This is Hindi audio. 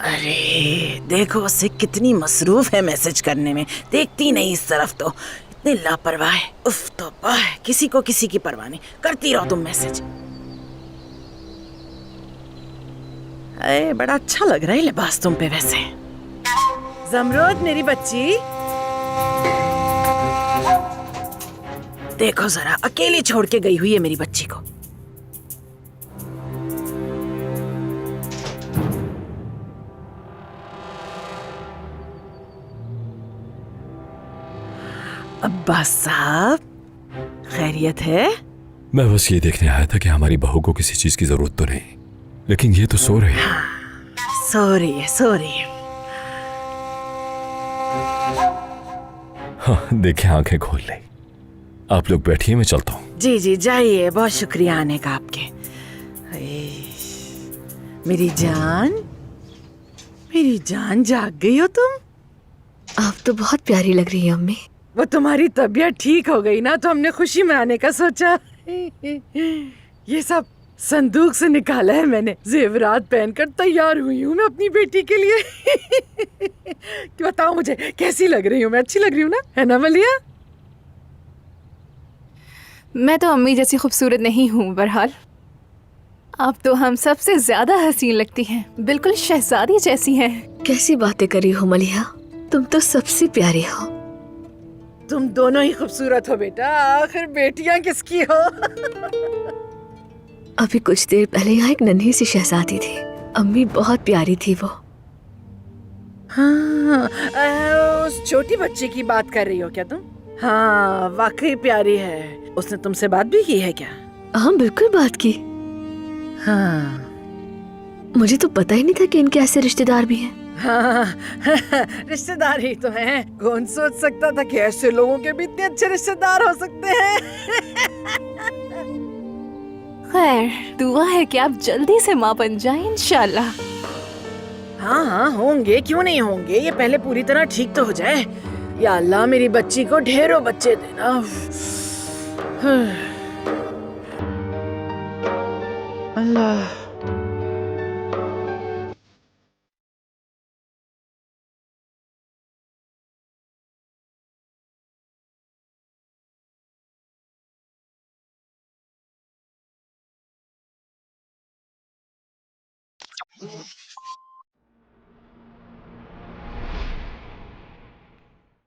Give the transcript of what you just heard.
अरे देखो उसे कितनी मसरूफ है मैसेज करने में, देखती नहीं इस तरफ तो। इतनी लापरवाह है। उफ तौबा है, किसी को किसी की परवाह नहीं, करती रहो तुम मैसेज। अरे बड़ा अच्छा लग रहा है लिबास तुम पे वैसे। जमरूद मेरी बच्ची, देखो जरा अकेली छोड़ के गई हुई है मेरी बच्ची को। अब्बास साहब, खैरियत है? मैं बस ये देखने आया था कि हमारी बहू को किसी चीज की जरूरत तो नहीं, लेकिन ये तो सो रही है। सो रही है, सो रही है। हाँ, देखे आंखें खोल ली। आप लोग बैठिए, मैं चलता हूँ। जी जी जाइए, बहुत शुक्रिया आने का आपके। मेरी जान, मेरी जान, जाग गई हो तुम? आप तो बहुत प्यारी लग रही है अम्मी। वो तुम्हारी तबीयत ठीक हो गई ना, तो हमने खुशी मनाने का सोचा। ये सब संदूक से निकाला है मैंने, जेवरात पहनकर तैयार हुई हूँ मैं अपनी बेटी के लिए। बताओ मुझे कैसी लग रही हूँ मैं? अच्छी लग रही हूँ ना, है ना मलिया? मैं तो अम्मी जैसी खूबसूरत नहीं हूँ, बहरहाल आप तो हम सबसे ज्यादा हसीन लगती हैं, बिल्कुल शहजादी जैसी हैं। कैसी बातें करी हो मलिहा, तुम तो सबसे प्यारी हो। तुम दोनों ही खूबसूरत हो बेटा, आखिर बेटियां किसकी हो? अभी कुछ देर पहले यहाँ एक नन्ही सी शहजादी थी, अम्मी बहुत प्यारी थी वो। हाँ, उस छोटी बच्ची की बात कर रही हो क्या तुम? हाँ वाकई प्यारी है। उसने तुमसे बात भी की है क्या? हाँ बिल्कुल बात की। हाँ मुझे तो पता ही नहीं था कि इनके ऐसे रिश्तेदार भी हैं। हाँ, रिश्तेदार ही तो हैं। कौन सोच सकता था कि ऐसे लोगों के भी इतने अच्छे रिश्तेदार हो सकते हैं। खैर, दुआ है कि आप जल्दी से माँ बन जाएं इंशाल्लाह। हाँ हाँ होंगे, क्यों नहीं होंगे। ये पहले पूरी तरह ठीक तो हो जाए। या अल्लाह मेरी बच्ची को ढेरों बच्चे देना। अल्लाह।